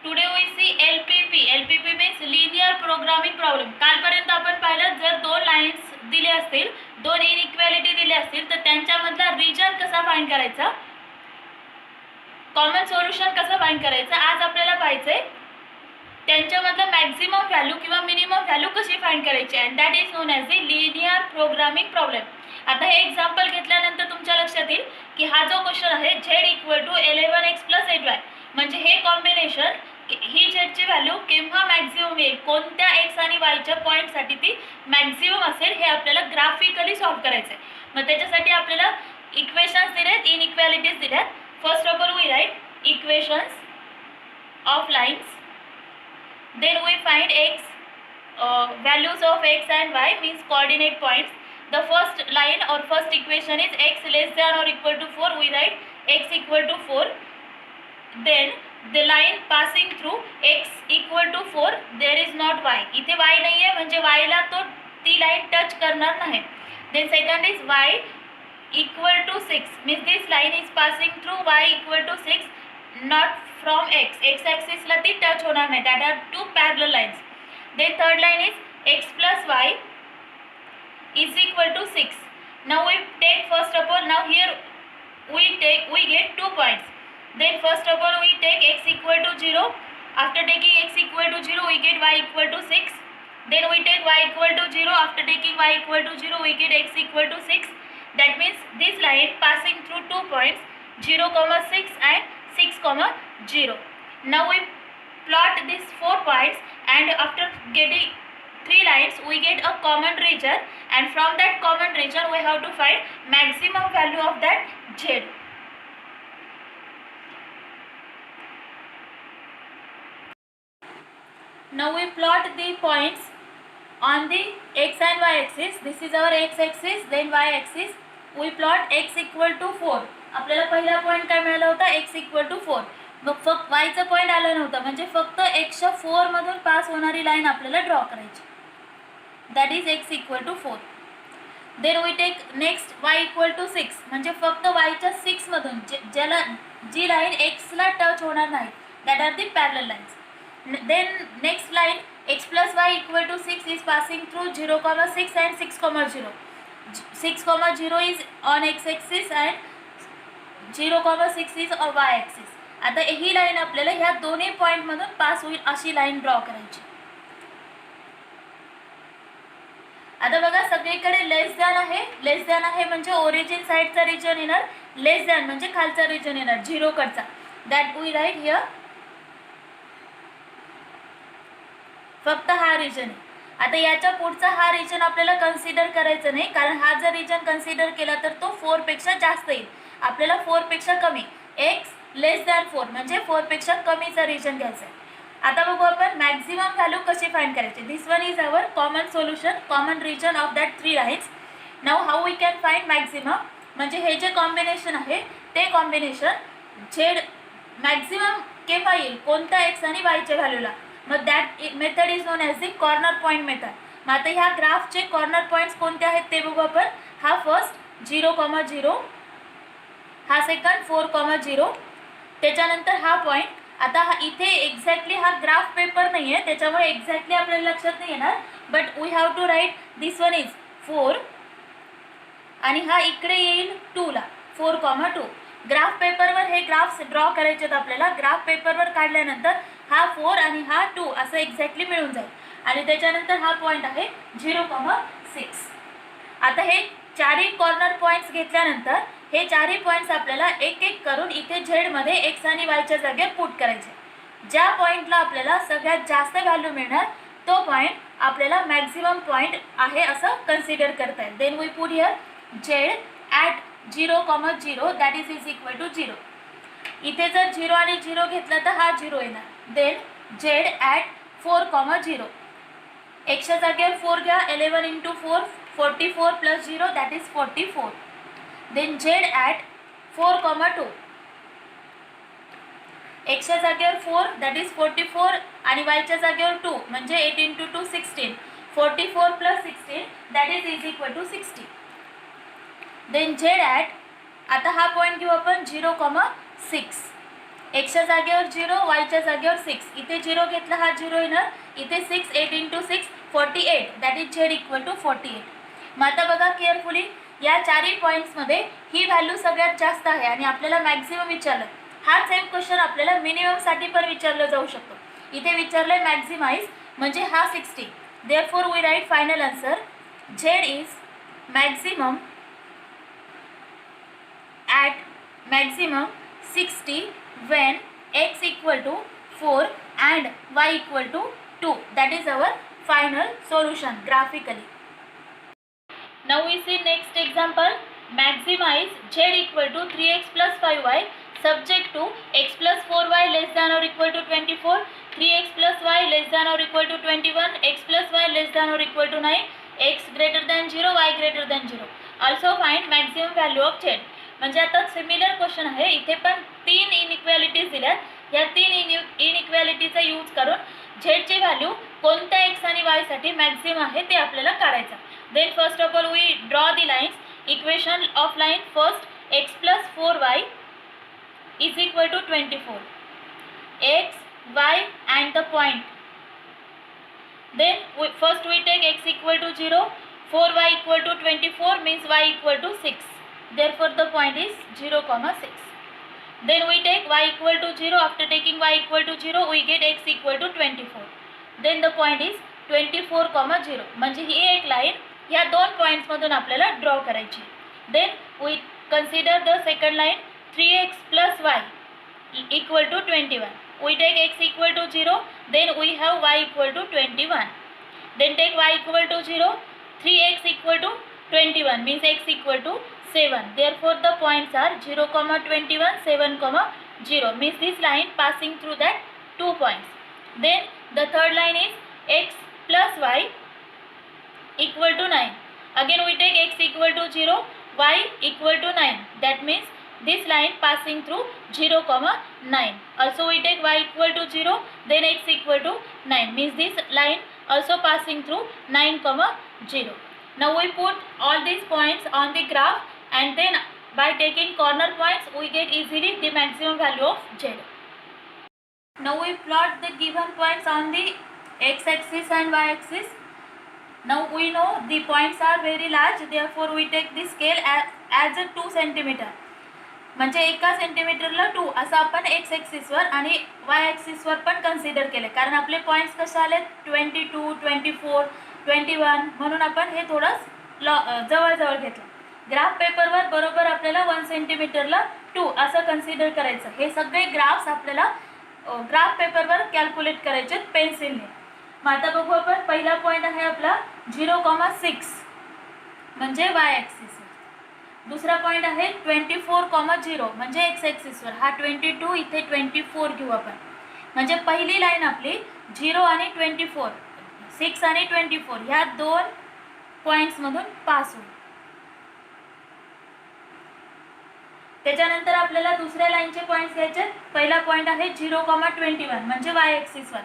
Today we see LPP. LPP means linear programming problem. कालपर्यंत आपण पाहिलं जर दोन लाईन्स दिले असतील, दोन इनइक्वॅलिटी दिले असतील तर त्यांच्यामधला रिजन कसा फाइंड करायचा, कॉमन सोल्युशन कसं फाइंड करायचं, आज आपल्याला पाहायचंय त्यांच्यामधलं मॅक्झिमम व्हॅल्यू किंवा मिनिमम व्हॅल्यू कशी फाइंड करायची, and that is non as the linear programming problem. आता हे एक्झाम्पल घेतल्यानंतर तुमच्या लक्षात येईल की हा जो क्वेश्चन आहे Z=11x + 8y, म्हणजे हे कॉम्बिनेशन ही झेडची व्हॅल्यू केव्हा मॅक्झिमम येईल, कोणत्या एक्स आणि वायच्या पॉईंटसाठी ती मॅक्झिमम असेल हे आपल्याला ग्राफिकली सॉल्व्ह करायचं आहे. मग त्याच्यासाठी आपल्याला इक्वेशन्स दिलेत, इनइक्वॅलिटीज दिल्यात. First of all we write equations of lines, then we find values of x and y means coordinate points. The first line or first equation is x less than or equal to 4. We write x equal to 4. Then the line passing through x equal to 4, there is not y. इथे y नाही आहे म्हणजे y ला तो ती line touch करणार नाही. Then second is y equal to 6 means this line is passing through y equal to 6, not from x axis ला ती टच होणार नाही. that are two parallel lines. Then third line is x plus y is equal to 6. Now we take first of all, now here we get 2 points. Then first of all we take x equal to 0. After taking x equal to 0 we get y equal to 6. Then we take y equal to 0. After taking y equal to 0 we get x equal to 6. That means this line passing through 2 points 0, 6 and 6, 0. Now we plot these 4 points, and after getting 3 lines we get a common region, and from that common region we have to find maximum value of that z. Now we plot the points on the x and y axis. This is our x axis, then y axis. We plot x equal to 4. आपल्याला पहिला point काय मिळाला होता, x equal to 4. मग फक्त वायचा point आला नव्हता, म्हणजे फक्त एक्सच्या 4 मधून पास होणारी लाईन आपल्याला ड्रॉ करायची. That is x equal to 4. Then we take next y equal to 6, म्हणजे फक्त वायच्या 6 मधून ज्याला जी लाईन एक्सला टच होणार नाही, that are the parallel lines. Then next line x plus y equal to 6 is passing through 0, 6 and 6, 0. 6, 0 is on x axis and 0, 6 is on y axis. आता ही line आपल्याला ह्या दोन्ही पॉइंट मधून पास होईल अशी line draw करायची. आता बघा सगळीकडे लेस दॅन आहे, लेस दॅन आहे म्हणजे ओरिजिन साइडचा रिजन येणार, लेस दॅन म्हणजे खालचा रिजन येणार 0 कडचा. That we write here. फक्त हा रिजन आहे. आता याच्या पुढचा हा रिजन आपल्याला कन्सिडर करायचं नाही, कारण हा जर रिजन कन्सिडर केला तर तो 4 पेक्षा जास्त येईल. आपल्याला 4 पेक्षा कमी, x लेस दॅन 4 म्हणजे 4 पेक्षा कमीचा रिजन घ्यायचा आहे. आता बघू आपण मॅक्झिमम व्हॅल्यू कशी फाइंड करायची. This one is our common solution, common region of that 3 lines. Now how we can find maximum, म्हणजे हे जे कॉम्बिनेशन आहे ते कॉम्बिनेशन झेड मॅक्झिमम केव्हा येईल, कोणत्या एक्स आणि वायच्या व्हॅल्यूला. मग that method is non as the corner point method. मग आता ह्या ग्राफचे कॉर्नर पॉईंट्स कोणते आहेत ते बघू आपण. हा फर्स्ट 0, 0, हा सेकंड 4, 0, त्याच्यानंतर हा पॉईंट. आता हा इथे एक्झॅक्टली हा ग्राफ पेपर नाही आहे त्याच्यामुळे एक्झॅक्टली आपल्याला लक्षात नाही येणार, but we have to write this one is 4 आणि हा इकडे येईल 2 ला, 4, 2. ग्राफ पेपरवर हे ग्राफ्स ड्रॉ करायचे आहेत आपल्याला. ग्राफ पेपरवर काढल्यानंतर हा 4 आणि हा 2 असं एक्झॅक्टली मिळून जाईल, आणि त्याच्यानंतर हा पॉईंट आहे 0, 6. आता हे चारही कॉर्नर पॉईंट्स घेतल्यानंतर हे चारही पॉईंट्स आपल्याला एक एक करून इथे झेडमध्ये एक्स आणि वायच्या जागेवर पुट करायचे. ज्या पॉईंटला आपल्याला सगळ्यात जास्त व्हॅल्यू मिळणार तो पॉईंट आपल्याला मॅक्झिमम पॉईंट आहे असं कन्सिडर करता येईल. Then we put here Z at 0, 0 that is equal to 0. इथे जर 0 आणि 0 घेतला तर हा 0 येणार. Then Z at 4, 0. एक्सच्या जागेवर 4 घ्या, 11 × 4 44 + 0 that is 44. Then Z at 4, 2. एक्सच्या जागेवर 4 दॅट इज 44 आणि वायच्या जागेवर 2 म्हणजे 8 × 2 16. 44 + 16 that is equal to 60. Then Z at, आता हा पॉईंट घेऊ आपण 0, 6. एक्सच्या जागेवर 0, वायच्या जागेवर 6. इथे 0 घेतला, हा 0 येणार. इथे 6, 8 × 6 48. That is Z equal to 48. मग आता बघा केअरफुली, या चारही पॉईंट्समध्ये ही व्हॅल्यू सगळ्यात जास्त आहे आणि आपल्याला मॅक्झिमम विचारलं. हा सेम क्वेश्चन आपल्याला मिनिममसाठी पण विचारलं जाऊ शकतो. इथे विचारलंय मॅक्झिमाइज, म्हणजे हा 60. Therefore we write final answer Z is maximum at maximum 60 when x equal to 4 and y equal to 2. That is our final solution graphically. Now we see next example. Maximize z equal to 3x plus 5y subject to x plus 4y less than or equal to 24, 3x plus y less than or equal to 21, x plus y less than or equal to 9, x greater than 0, y greater than 0. Also find maximum value of z. म्हणजे आता similar question आहे. इथे पण 3 इनइक्वॅलिटीज दिल्यात. या 3 इनइक्वॅलिटीचा use करून झेडची व्हॅल्यू कोणत्या एक्स आणि वाय साठी मॅक्झिमम आहे ते आपल्याला काढायचं. Then first of all we draw the lines. Equation of line first x plus 4y is equal to 24. x, y and the point. Then first we take x equal to 0, 4y equal to 24 means y equal to 6. Therefore the point is 0, 6. Then we take y equal to 0. After taking y equal to 0 we get x equal to 24. Then the point is 24, 0. म्हणजे ही एक line या दोन points मधून आपल्याला draw करायची. Then we consider the second line 3x plus y equal to 21. We take x equal to 0. Then we have y equal to 21. Then take y equal to 0. 3x equal to 21 means x equal to 7. Therefore the points are 0, 21, 7, 0 means this line passing through that 2 points. Then the third line is x plus y equal to 9. Again we take x equal to 0, y equal to 9. That means this line passing through 0, 9. Also we take y equal to 0, then x equal to 9 means this line also passing through 9, 0. Now we put all these points on the graph and then by taking corner points we get easily the maximum value of z. Now we plot the given points on the x axis and y axis. Now we know the points are very large, therefore we take the scale as a 2 cm. म्हणजे 1 सेंटीमीटरला 2 असं आपण x ॲक्सिसवर आणि y ॲक्सिसवर पण consider केले, कारण आपले points कसे आले 22, 24, 21, म्हणून आपण हे थोडं जवळजवळ घेतलं. ग्राफ पेपरवर बरोबर आपल्याला 1 सेंटीमीटरला 2 असं कन्सिडर करायचं. हे सगळे ग्राफ्स आपल्याला ग्राफ पेपरवर कॅल्क्युलेट करायचे पेन्सिलने. मग आता बघू आपण. पहिला पॉईंट आहे आपला 0,6 म्हणजे y ॲक्सिसवर. दुसरा पॉईंट आहे 24, 0 म्हणजे एक्स ॲक्सिसवर. हा 22, इथे 24 घेऊ आपण. म्हणजे पहिली लाईन आपली 0 आणि 24, 6 आणि 24 ह्या दोन पॉईंट्समधून पास होईल. त्याच्यानंतर आपल्याला दुसऱ्या लाईनचे पॉईंट्स घ्यायचे. पहिला पॉईंट आहे 0,21 म्हणजे y ॲक्सिसवर.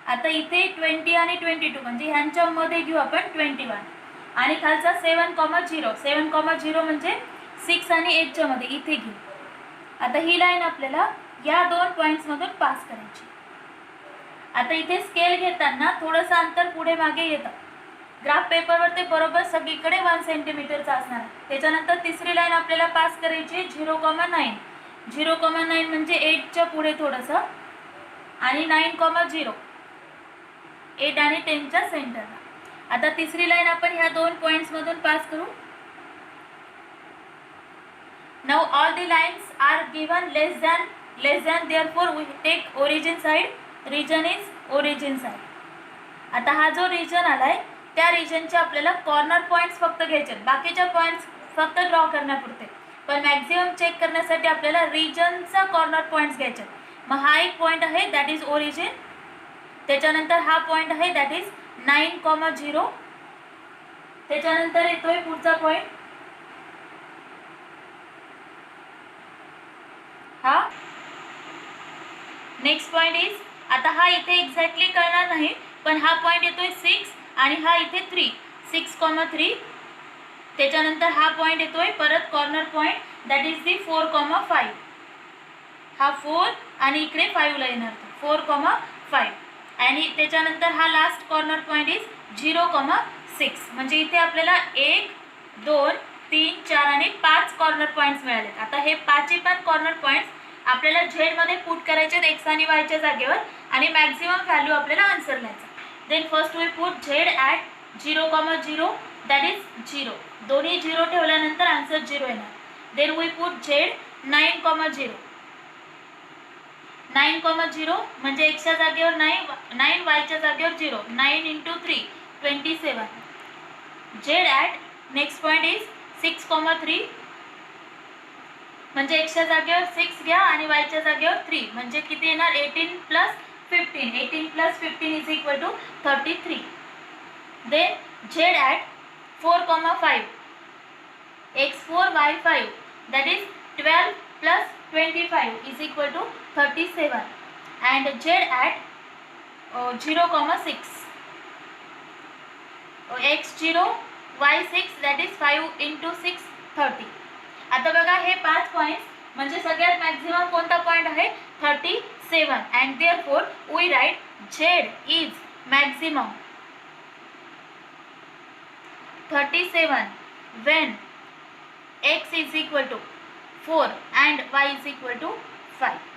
आता इथे 20 आणि 22 म्हणजे ह्यांच्यामध्ये घेऊ आपण 21 आणि खालचा 7,0, 7,0 म्हणजे 6 आणि 8च्या मध्ये इथे घेऊ. आता ही लाईन आपल्याला या दोन पॉईंट्समधून पास करायची. आता इथे स्केल घेताना थोडंसं अंतर पुढे मागे येतं. ग्राफ पेपरवर ते बरोबर सगळीकडे 1 सेंटीमीटरचा असणार. त्याच्यानंतर तिसरी लाईन आपल्याला पास करायची 0,9. 0,9 म्हणजे 8च्या पुढे थोडंसं आणि 9,0, 8 आणि 10च्या सेंटरला. आता तिसरी लाईन आपण ह्या दोन पॉईंट्समधून पास करू. Now all the lines are given less than, therefore we take origin side. Region is origin side. आता हा जो रिजन आलाय त्या रिजनचे आपल्याला कॉर्नर पॉईंट्स फक्त घ्यायचे, बाकीच्या पॉईंट्स फक्त ड्रॉ करण्यापुरते. पण मॅक्झिमम चेक करण्यासाठी आपल्याला रिजनचा कॉर्नर पॉईंट्स घ्यायचे. मग हा एक पॉईंट आहे दॅट इज ओरिजिन. त्याच्यानंतर हा पॉईंट आहे दॅट इज 9,0. त्याच्यानंतर येतोय पुढचा पॉईंट हा नेक्स्ट पॉईंट इज. आता हा इथे एक्झॅक्टली करणार नाही, पण हा पॉईंट येतोय 6 आणि हा इथे 3, 6,3. त्याच्यानंतर हा पॉईंट येतोय परत corner point that is the 4,5. हा 4 आणि इकडे 5 ला येणार 4,5 आणि त्याच्यानंतर हा लास्ट कॉर्नर पॉईंट इज 0,6 म्हणजे इथे आपल्याला 1 2 3 4 आणि 5 कॉर्नर पॉईंट्स मिळालेत. आता हे 5 पण कॉर्नर पॉईंट्स आपल्याला झेड मध्ये पुट करायचे आहेत एक्स आणि वायच्या जागेवर आणि मॅक्झिमम व्हॅल्यू आपल्याला आन्सर लिहायचा. Then first we put Z at 0,0 that is 0. दोन्ही 0 ठेवल्यानंतर आन्सर 0 येणार. देन वी पुट झेड 9,0 9,0 म्हणजे एक्सच्या जागेवर 9 वायच्या जागेवर 0 9 × 3 27. Z at next point is 6,3 म्हणजे एक्सच्या जागेवर 6 घ्या आणि वायच्या जागेवर 3 म्हणजे किती येणार 18 + 15 18 + 15 is equal to 33. Then Z at 4,5 x4 y5 that is 12 plus 25 is equal to 37 and z at 0,6 x0 y6 that is 5 × 6 30. आता बघा हे 5 पॉइंट्स म्हणजे सगळ्यात मॅक्झिमम कोणता पॉइंट आहे 37 and therefore we write z is maximum 37 when x is equal to 4 and y is equal to 5.